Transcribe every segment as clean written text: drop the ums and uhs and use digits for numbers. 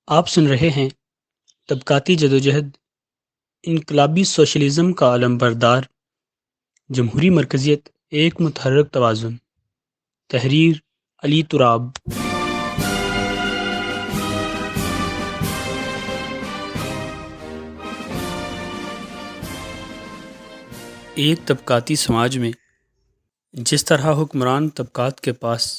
آپ سن رہے ہیں طبقاتی جدوجہد، انقلابی سوشلزم کا علم بردار، جمہوری مرکزیت، ایک متحرک توازن۔ تحریر علی تراب۔ ایک طبقاتی سماج میں جس طرح حکمران طبقات کے پاس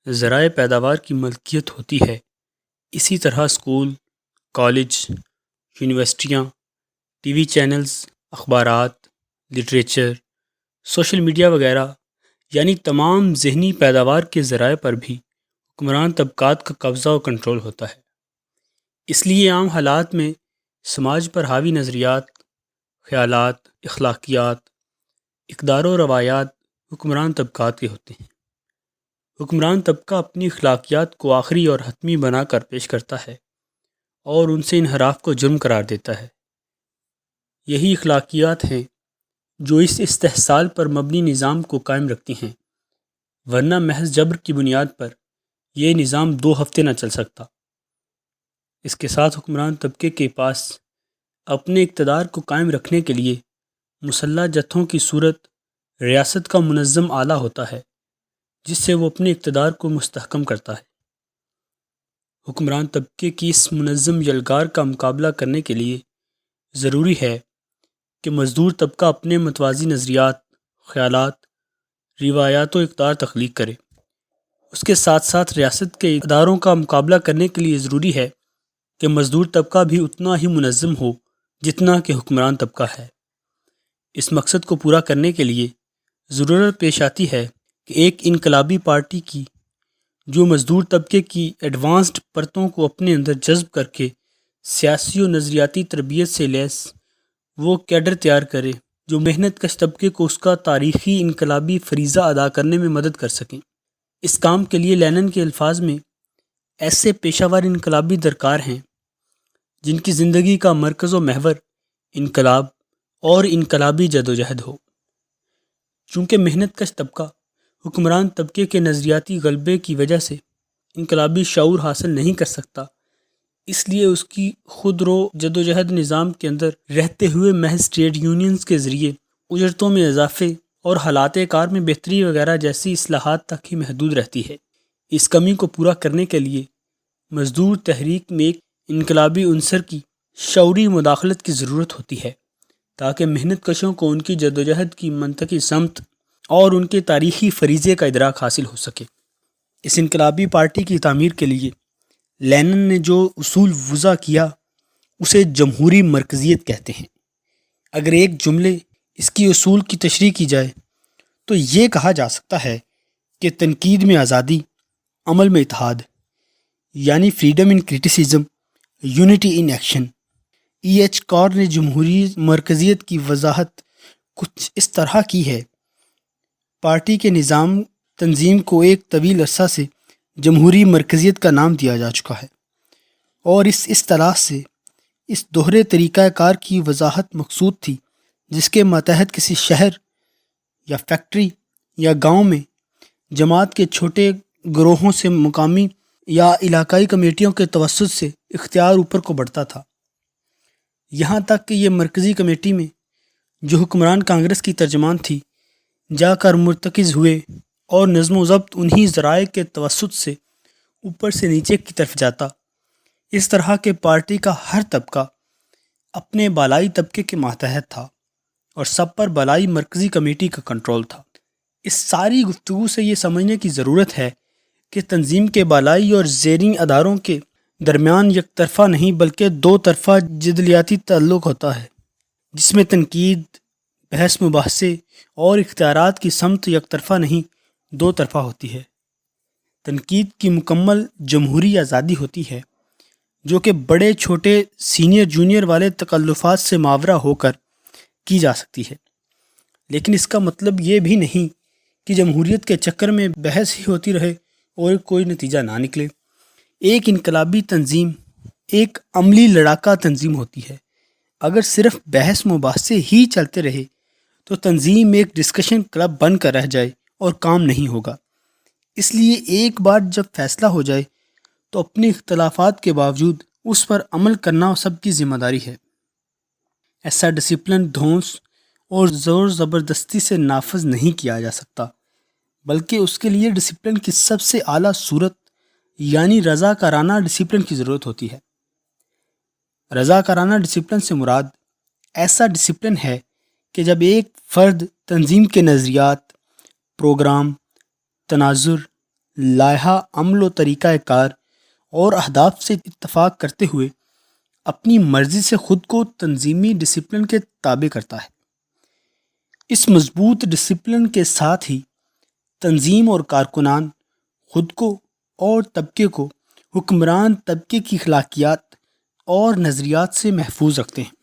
ذرائع پیداوار کی ملکیت ہوتی ہے، اسی طرح اسکول، کالج، یونیورسٹیاں، ٹی وی چینلز، اخبارات، لٹریچر، سوشل میڈیا وغیرہ، یعنی تمام ذہنی پیداوار کے ذرائع پر بھی حکمران طبقات کا قبضہ و کنٹرول ہوتا ہے۔ اس لیے عام حالات میں سماج پر حاوی نظریات، خیالات، اخلاقیات، اقدار و روایات حکمران طبقات کے ہوتے ہیں۔ حکمران طبقہ اپنی اخلاقیات کو آخری اور حتمی بنا کر پیش کرتا ہے اور ان سے انحراف کو جرم قرار دیتا ہے۔ یہی اخلاقیات ہیں جو اس استحصال پر مبنی نظام کو قائم رکھتی ہیں، ورنہ محض جبر کی بنیاد پر یہ نظام 2 ہفتے نہ چل سکتا۔ اس کے ساتھ حکمران طبقے کے پاس اپنے اقتدار کو قائم رکھنے کے لیے مسلح جتھوں کی صورت ریاست کا منظم آلہ ہوتا ہے، جس سے وہ اپنے اقتدار کو مستحکم کرتا ہے۔ حکمران طبقے کی اس منظم یلغار کا مقابلہ کرنے کے لیے ضروری ہے کہ مزدور طبقہ اپنے متوازی نظریات، خیالات، روایات و اقدار تخلیق کرے۔ اس کے ساتھ ساتھ ریاست کے اداروں کا مقابلہ کرنے کے لیے ضروری ہے کہ مزدور طبقہ بھی اتنا ہی منظم ہو جتنا کہ حکمران طبقہ ہے۔ اس مقصد کو پورا کرنے کے لیے ضرورت پیش آتی ہے کہ ایک انقلابی پارٹی کی جو مزدور طبقے کی ایڈوانسڈ پرتوں کو اپنے اندر جذب کر کے سیاسی و نظریاتی تربیت سے لیس وہ کیڈر تیار کرے جو محنت کش طبقے کو اس کا تاریخی انقلابی فریضہ ادا کرنے میں مدد کر سکیں۔ اس کام کے لیے لینن کے الفاظ میں ایسے پیشہ ور انقلابی درکار ہیں جن کی زندگی کا مرکز و محور انقلاب اور انقلابی جدوجہد ہو۔ چونکہ محنت کش طبقہ حکمران طبقے کے نظریاتی غلبے کی وجہ سے انقلابی شعور حاصل نہیں کر سکتا، اس لیے اس کی خود رو جدوجہد نظام کے اندر رہتے ہوئے محض ٹریڈ یونینز کے ذریعے اجرتوں میں اضافے اور حالات کار میں بہتری وغیرہ جیسی اصلاحات تک ہی محدود رہتی ہے۔ اس کمی کو پورا کرنے کے لیے مزدور تحریک میں ایک انقلابی عنصر کی شعوری مداخلت کی ضرورت ہوتی ہے تاکہ محنت کشوں کو ان کی جدوجہد کی منطقی سمت اور ان کے تاریخی فریضے کا ادراک حاصل ہو سکے۔ اس انقلابی پارٹی کی تعمیر کے لیے لینن نے جو اصول وضع کیا اسے جمہوری مرکزیت کہتے ہیں۔ اگر ایک جملے اس کی اصول کی تشریح کی جائے تو یہ کہا جا سکتا ہے کہ تنقید میں آزادی، عمل میں اتحاد، یعنی freedom in criticism, unity in action. Each car نے جمہوری مرکزیت کی وضاحت کچھ اس طرح کی ہے: پارٹی کے نظام تنظیم کو ایک طویل عرصہ سے جمہوری مرکزیت کا نام دیا جا چکا ہے، اور اس اصطلاح سے اس دوہرے طریقہ کار کی وضاحت مقصود تھی جس کے ماتحت کسی شہر یا فیکٹری یا گاؤں میں جماعت کے چھوٹے گروہوں سے مقامی یا علاقائی کمیٹیوں کے توسط سے اختیار اوپر کو بڑھتا تھا، یہاں تک کہ یہ مرکزی کمیٹی میں جو حکمران کانگریس کی ترجمان تھی جا کر مرتکز ہوئے اور نظم و ضبط انہی ذرائع کے توسط سے اوپر سے نیچے کی طرف جاتا۔ اس طرح کے پارٹی کا ہر طبقہ اپنے بالائی طبقے کے ماتحت تھا اور سب پر بالائی مرکزی کمیٹی کا کنٹرول تھا۔ اس ساری گفتگو سے یہ سمجھنے کی ضرورت ہے کہ تنظیم کے بالائی اور زیریں اداروں کے درمیان یک طرفہ نہیں بلکہ 2 طرفہ جدلیاتی تعلق ہوتا ہے، جس میں تنقید، بحث مباحثے اور اختیارات کی سمت یک طرفہ نہیں 2 طرفہ ہوتی ہے۔ تنقید کی مکمل جمہوری آزادی ہوتی ہے جو کہ بڑے چھوٹے سینئر جونیئر والے تکلفات سے ماورا ہو کر کی جا سکتی ہے، لیکن اس کا مطلب یہ بھی نہیں کہ جمہوریت کے چکر میں بحث ہی ہوتی رہے اور کوئی نتیجہ نہ نکلے۔ ایک انقلابی تنظیم ایک عملی لڑاکا تنظیم ہوتی ہے۔ اگر صرف بحث مباحثے ہی چلتے رہے تو تنظیم ایک ڈسکشن کلب بن کر رہ جائے اور کام نہیں ہوگا۔ اس لیے ایک بار جب فیصلہ ہو جائے تو اپنے اختلافات کے باوجود اس پر عمل کرنا سب کی ذمہ داری ہے۔ ایسا ڈسپلن دھونس اور زور زبردستی سے نافذ نہیں کیا جا سکتا، بلکہ اس کے لیے ڈسپلن کی سب سے اعلیٰ صورت یعنی رضاکارانہ ڈسپلن کی ضرورت ہوتی ہے۔ رضاکارانہ ڈسپلن سے مراد ایسا ڈسپلن ہے کہ جب ایک فرد تنظیم کے نظریات، پروگرام، تناظر، لائحہ عمل و طریقہ کار اور اہداف سے اتفاق کرتے ہوئے اپنی مرضی سے خود کو تنظیمی ڈسپلن کے تابع کرتا ہے۔ اس مضبوط ڈسپلن کے ساتھ ہی تنظیم اور کارکنان خود کو اور طبقے کو حکمران طبقے کی اخلاقیات اور نظریات سے محفوظ رکھتے ہیں۔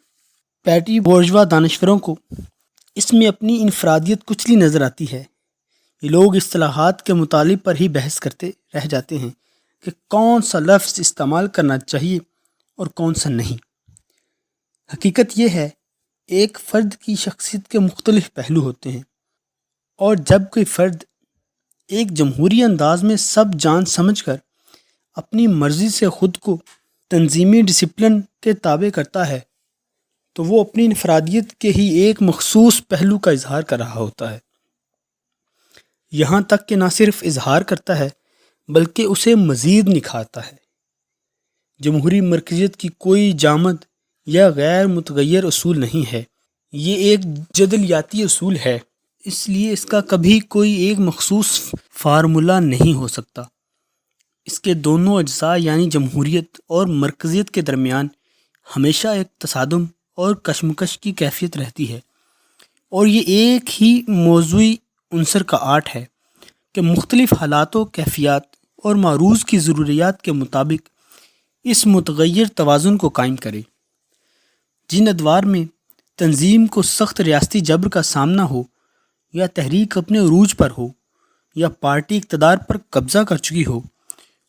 پیٹی بورژوا دانشوروں کو اس میں اپنی انفرادیت کچلی نظر آتی ہے۔ یہ لوگ اصطلاحات کے مطالب پر ہی بحث کرتے رہ جاتے ہیں کہ کون سا لفظ استعمال کرنا چاہیے اور کون سا نہیں۔ حقیقت یہ ہے، ایک فرد کی شخصیت کے مختلف پہلو ہوتے ہیں، اور جب کوئی فرد ایک جمہوری انداز میں سب جان سمجھ کر اپنی مرضی سے خود کو تنظیمی ڈسپلن کے تابع کرتا ہے تو وہ اپنی انفرادیت کے ہی ایک مخصوص پہلو کا اظہار کر رہا ہوتا ہے۔ یہاں تک کہ نہ صرف اظہار کرتا ہے بلکہ اسے مزید نکھارتا ہے۔ جمہوری مرکزیت کی کوئی جامد یا غیر متغیر اصول نہیں ہے، یہ ایک جدلیاتی اصول ہے، اس لیے اس کا کبھی کوئی ایک مخصوص فارمولہ نہیں ہو سکتا۔ اس کے دونوں اجزاء یعنی جمہوریت اور مرکزیت کے درمیان ہمیشہ ایک تصادم اور کشمکش کی کیفیت رہتی ہے، اور یہ ایک ہی موضوعی عنصر کا آرٹ ہے کہ مختلف حالات و کیفیات اور معروض کی ضروریات کے مطابق اس متغیر توازن کو قائم کرے۔ جن ادوار میں تنظیم کو سخت ریاستی جبر کا سامنا ہو، یا تحریک اپنے عروج پر ہو، یا پارٹی اقتدار پر قبضہ کر چکی ہو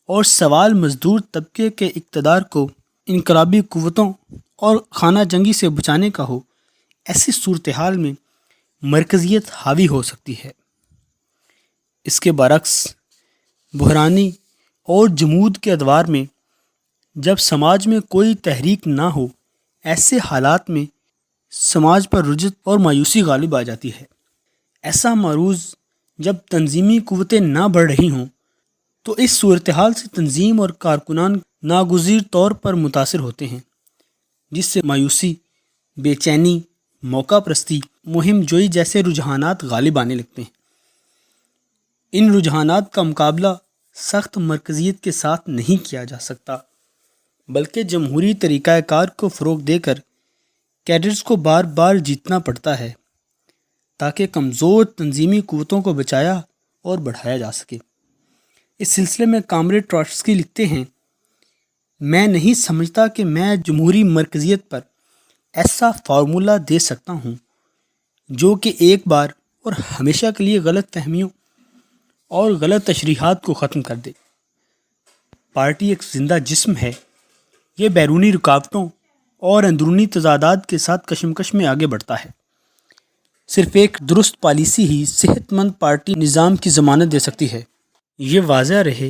اور سوال مزدور طبقے کے اقتدار کو انقلابی قوتوں اور خانہ جنگی سے بچانے کا ہو، ایسی صورتحال میں مرکزیت حاوی ہو سکتی ہے۔ اس کے برعکس بحرانی اور جمود کے ادوار میں جب سماج میں کوئی تحریک نہ ہو، ایسے حالات میں سماج پر رجت اور مایوسی غالب آ جاتی ہے۔ ایسا معروض جب تنظیمی قوتیں نہ بڑھ رہی ہوں تو اس صورتحال سے تنظیم اور کارکنان ناگزیر طور پر متاثر ہوتے ہیں، جس سے مایوسی، بے چینی، موقع پرستی، مہم جوئی جیسے رجحانات غالب آنے لگتے ہیں۔ ان رجحانات کا مقابلہ سخت مرکزیت کے ساتھ نہیں کیا جا سکتا، بلکہ جمہوری طریقہ کار کو فروغ دے کر کیڈرز کو بار بار جیتنا پڑتا ہے تاکہ کمزور تنظیمی قوتوں کو بچایا اور بڑھایا جا سکے۔ اس سلسلے میں کامریڈ ٹروٹسکی لکھتے ہیں، میں نہیں سمجھتا کہ میں جمہوری مرکزیت پر ایسا فارمولہ دے سکتا ہوں جو کہ ایک بار اور ہمیشہ کے لیے غلط فہمیوں اور غلط تشریحات کو ختم کر دے۔ پارٹی ایک زندہ جسم ہے، یہ بیرونی رکاوٹوں اور اندرونی تضادات کے ساتھ کشمکش میں آگے بڑھتا ہے۔ صرف ایک درست پالیسی ہی صحت مند پارٹی نظام کی ضمانت دے سکتی ہے۔ یہ واضح رہے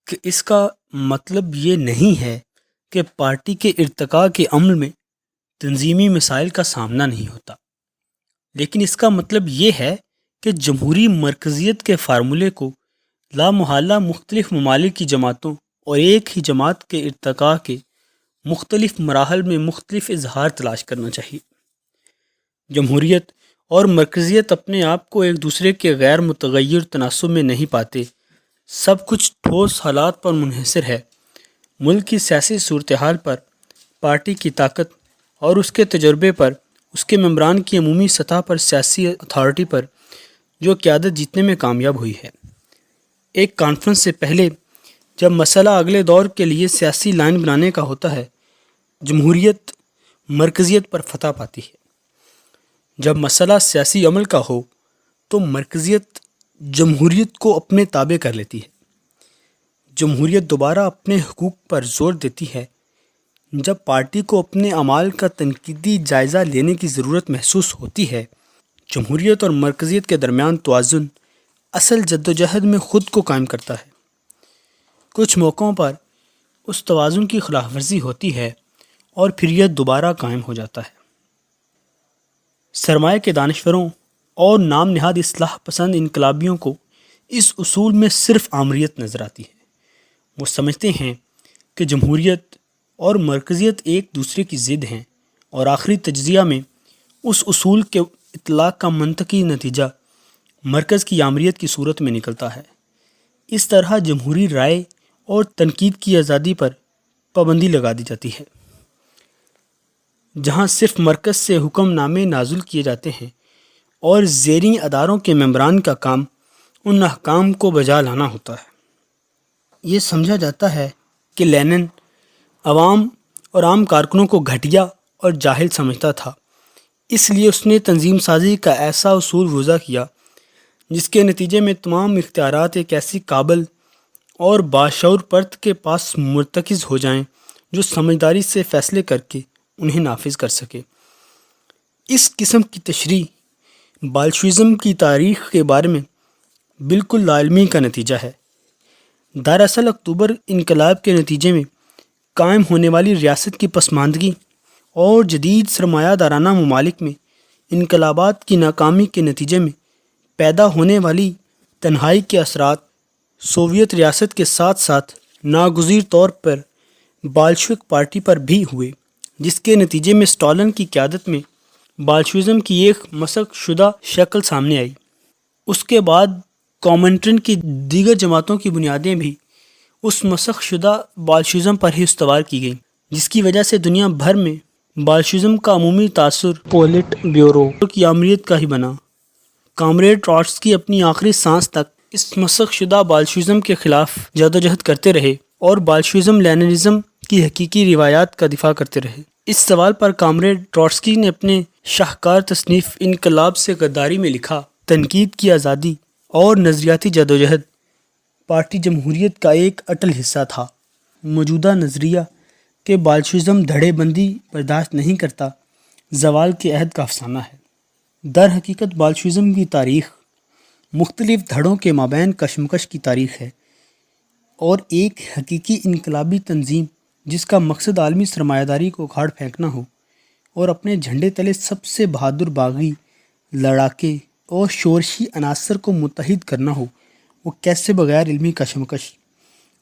کہ اس کا مطلب یہ نہیں ہے کہ پارٹی کے ارتقاء کے عمل میں تنظیمی مسائل کا سامنا نہیں ہوتا، لیکن اس کا مطلب یہ ہے کہ جمہوری مرکزیت کے فارمولے کو لامحالہ مختلف ممالک کی جماعتوں اور ایک ہی جماعت کے ارتقاء کے مختلف مراحل میں مختلف اظہار تلاش کرنا چاہیے۔ جمہوریت اور مرکزیت اپنے آپ کو ایک دوسرے کے غیر متغیر تناسب میں نہیں پاتے، سب کچھ ٹھوس حالات پر منحصر ہے۔ ملک کی سیاسی صورتحال پر، پارٹی کی طاقت اور اس کے تجربے پر، اس کے ممبران کی عمومی سطح پر سیاسی اتھارٹی پر جو قیادت جیتنے میں کامیاب ہوئی ہے۔ ایک کانفرنس سے پہلے جب مسئلہ اگلے دور کے لیے سیاسی لائن بنانے کا ہوتا ہے، جمہوریت مرکزیت پر فتح پاتی ہے۔ جب مسئلہ سیاسی عمل کا ہو تو مرکزیت جمہوریت کو اپنے تابع کر لیتی ہے۔ جمہوریت دوبارہ اپنے حقوق پر زور دیتی ہے جب پارٹی کو اپنے اعمال کا تنقیدی جائزہ لینے کی ضرورت محسوس ہوتی ہے۔ جمہوریت اور مرکزیت کے درمیان توازن اصل جدوجہد میں خود کو قائم کرتا ہے۔ کچھ موقعوں پر اس توازن کی خلاف ورزی ہوتی ہے اور پھر یہ دوبارہ قائم ہو جاتا ہے۔ سرمایہ کے دانشوروں اور نام نہاد اصلاح پسند انقلابیوں کو اس اصول میں صرف آمریت نظر آتی ہے۔ وہ سمجھتے ہیں کہ جمہوریت اور مرکزیت ایک دوسرے کی ضد ہیں، اور آخری تجزیہ میں اس اصول کے اطلاق کا منطقی نتیجہ مرکز کی آمریت کی صورت میں نکلتا ہے۔ اس طرح جمہوری رائے اور تنقید کی آزادی پر پابندی لگا دی جاتی ہے، جہاں صرف مرکز سے حکم نامے نازل کیے جاتے ہیں اور زیریں اداروں کے ممبران کا کام ان احکام کو بجا لانا ہوتا ہے۔ یہ سمجھا جاتا ہے کہ لینن عوام اور عام کارکنوں کو گھٹیا اور جاہل سمجھتا تھا، اس لیے اس نے تنظیم سازی کا ایسا اصول وضع کیا جس کے نتیجے میں تمام اختیارات ایک ایسی قابل اور باشعور فرد کے پاس مرتکز ہو جائیں جو سمجھداری سے فیصلے کر کے انہیں نافذ کر سکے۔ اس قسم کی تشریح بالشویزم کی تاریخ کے بارے میں بالکل لا علمی کا نتیجہ ہے۔ دراصل اکتوبر انقلاب کے نتیجے میں قائم ہونے والی ریاست کی پسماندگی اور جدید سرمایہ دارانہ ممالک میں انقلابات کی ناکامی کے نتیجے میں پیدا ہونے والی تنہائی کے اثرات سوویت ریاست کے ساتھ ساتھ ناگزیر طور پر بالشوک پارٹی پر بھی ہوئے، جس کے نتیجے میں اسٹالن کی قیادت میں بالشویزم کی ایک مسخ شدہ شکل سامنے آئی۔ اس کے بعد کومنٹرن کی دیگر جماعتوں کی بنیادیں بھی اس مسخ شدہ بالشویزم پر ہی استوار کی گئیں، جس کی وجہ سے دنیا بھر میں بالشویزم کا عمومی تاثر پولٹ بیورو کی آمریت کا ہی بنا۔ کامریڈ ٹروٹسکی اپنی آخری سانس تک اس مسخ شدہ بالشویزم کے خلاف جدوجہد کرتے رہے اور بالشویزم لیننزم کی حقیقی روایات کا دفاع کرتے رہے۔ اس سوال پر کامریڈ ٹروٹسکی نے اپنے شاہکار تصنیف انقلاب سے غداری میں لکھا، تنقید کی آزادی اور نظریاتی جدوجہد پارٹی جمہوریت کا ایک اٹل حصہ تھا۔ موجودہ نظریہ کہ بالشویزم دھڑے بندی برداشت نہیں کرتا زوال کے عہد کا افسانہ ہے۔ در حقیقت بالشویزم کی تاریخ مختلف دھڑوں کے مابین کشمکش کی تاریخ ہے، اور ایک حقیقی انقلابی تنظیم جس کا مقصد عالمی سرمایہ داری کو اکھاڑ پھینکنا ہو اور اپنے جھنڈے تلے سب سے بہادر باغی، لڑاکے اور شورشی عناصر کو متحد کرنا ہو، وہ کیسے بغیر علمی کشمکش،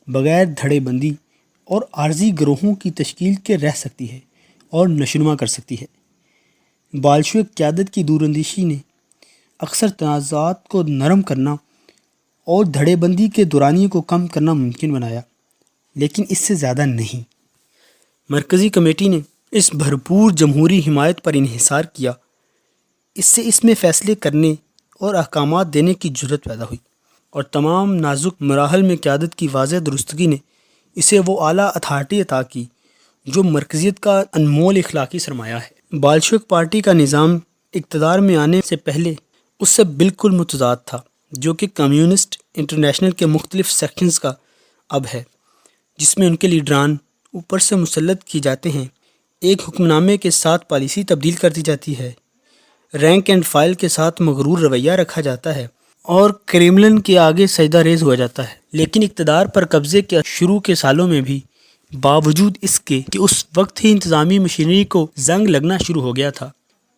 بغیر دھڑے بندی اور عارضی گروہوں کی تشکیل کے رہ سکتی ہے اور نشوونما کر سکتی ہے۔ بالشوک قیادت کی دور اندیشی نے اکثر تنازعات کو نرم کرنا اور دھڑے بندی کے دورانیے کو کم کرنا ممکن بنایا، لیکن اس سے زیادہ نہیں۔ مرکزی کمیٹی نے اس بھرپور جمہوری حمایت پر انحصار کیا، اس سے اس میں فیصلے کرنے اور احکامات دینے کی جرات پیدا ہوئی، اور تمام نازک مراحل میں قیادت کی واضح درستگی نے اسے وہ اعلیٰ اتھارٹی عطا کی جو مرکزیت کا انمول اخلاقی سرمایہ ہے۔ بالشوک پارٹی کا نظام اقتدار میں آنے سے پہلے اس سے بالکل متضاد تھا، جو کہ کمیونسٹ انٹرنیشنل کے مختلف سیکشنز کا اب ہے، جس میں ان کے لیڈران اوپر سے مسلط کیے جاتے ہیں، ایک حکم نامے کے ساتھ پالیسی تبدیل کر دی جاتی ہے، رینک اینڈ فائل کے ساتھ مغرور رویہ رکھا جاتا ہے، اور کریملن کے آگے سجدہ ریز ہوا جاتا ہے۔ لیکن اقتدار پر قبضے کے شروع کے سالوں میں بھی باوجود اس کے کہ اس وقت ہی انتظامی مشینری کو زنگ لگنا شروع ہو گیا تھا،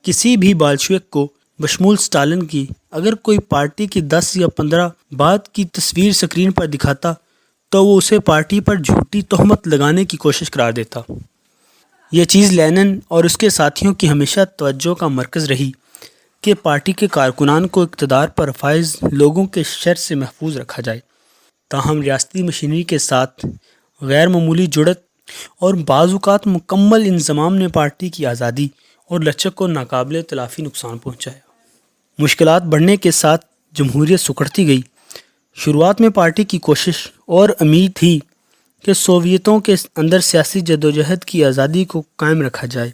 کسی بھی بالشوک کو بشمول اسٹالن کی اگر کوئی پارٹی کی 10 یا 15 بات کی تصویر سکرین پر دکھاتا تو وہ اسے پارٹی پر جھوٹی تہمت لگانے کی کوشش قرار دیتا۔ یہ چیز لینن اور اس کے ساتھیوں کی ہمیشہ توجہ کا مرکز رہی کہ پارٹی کے کارکنان کو اقتدار پر فائز لوگوں کے شر سے محفوظ رکھا جائے۔ تاہم ریاستی مشینری کے ساتھ غیر معمولی جڑت اور بعض اوقات مکمل انضمام نے پارٹی کی آزادی اور لچک کو ناقابل تلافی نقصان پہنچایا۔ مشکلات بڑھنے کے ساتھ جمہوریت سکڑتی گئی۔ شروعات میں پارٹی کی کوشش اور امید تھی کہ سوویتوں کے اندر سیاسی جدوجہد کی آزادی کو قائم رکھا جائے،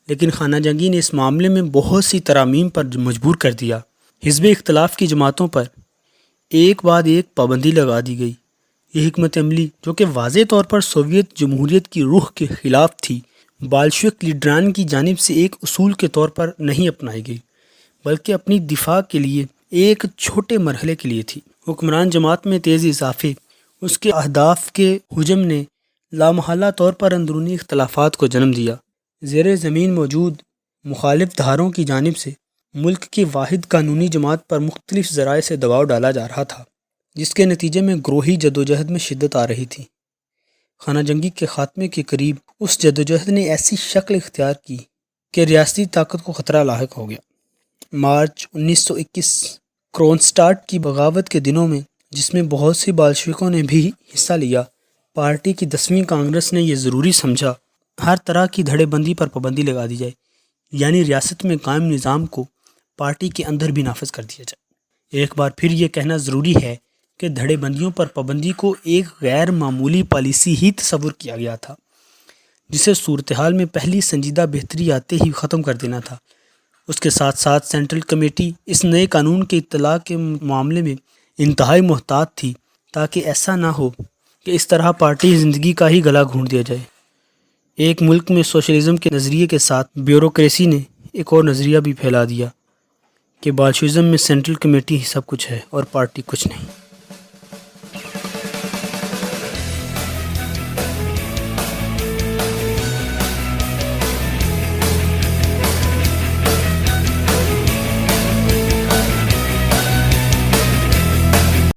لیکن خانہ جنگی نے اس معاملے میں بہت سی ترامیم پر مجبور کر دیا۔ حزب اختلاف کی جماعتوں پر ایک بعد ایک پابندی لگا دی گئی۔ یہ حکمت عملی جو کہ واضح طور پر سوویت جمہوریت کی روح کے خلاف تھی، بالشوک لیڈران کی جانب سے ایک اصول کے طور پر نہیں اپنائی گئی، بلکہ اپنی دفاع کے لیے ایک چھوٹے مرحلے کے لیے تھی۔ حکمران جماعت میں تیز اضافے، اس کے اہداف کے حجم نے لامحالہ طور پر اندرونی اختلافات کو جنم دیا۔ زیر زمین موجود مخالف دھاروں کی جانب سے ملک کی واحد قانونی جماعت پر مختلف ذرائع سے دباؤ ڈالا جا رہا تھا، جس کے نتیجے میں گروہی جدوجہد میں شدت آ رہی تھی۔ خانہ جنگی کے خاتمے کے قریب اس جدوجہد نے ایسی شکل اختیار کی کہ ریاستی طاقت کو خطرہ لاحق ہو گیا۔ مارچ 1921 کرونسٹاڈ کی بغاوت کے دنوں میں، جس میں بہت سی بالشویکوں نے بھی حصہ لیا، پارٹی کی 10ویں کانگریس نے یہ ضروری سمجھا ہر طرح کی دھڑے بندی پر پابندی لگا دی جائے، یعنی ریاست میں قائم نظام کو پارٹی کے اندر بھی نافذ کر دیا جائے۔ ایک بار پھر یہ کہنا ضروری ہے کہ دھڑے بندیوں پر پابندی کو ایک غیر معمولی پالیسی ہی تصور کیا گیا تھا، جسے صورتحال میں پہلی سنجیدہ بہتری آتے ہی ختم کر دینا تھا۔ اس کے ساتھ ساتھ سینٹرل کمیٹی اس نئے قانون کے اطلاع کے معاملے میں انتہائی محتاط تھی، تاکہ ایسا نہ ہو کہ اس طرح پارٹی زندگی کا ہی گلا گھونٹ دیا جائے۔ ایک ملک میں سوشلزم کے نظریے کے ساتھ بیوروکریسی نے ایک اور نظریہ بھی پھیلا دیا کہ بالشویزم میں سینٹرل کمیٹی ہی سب کچھ ہے اور پارٹی کچھ نہیں۔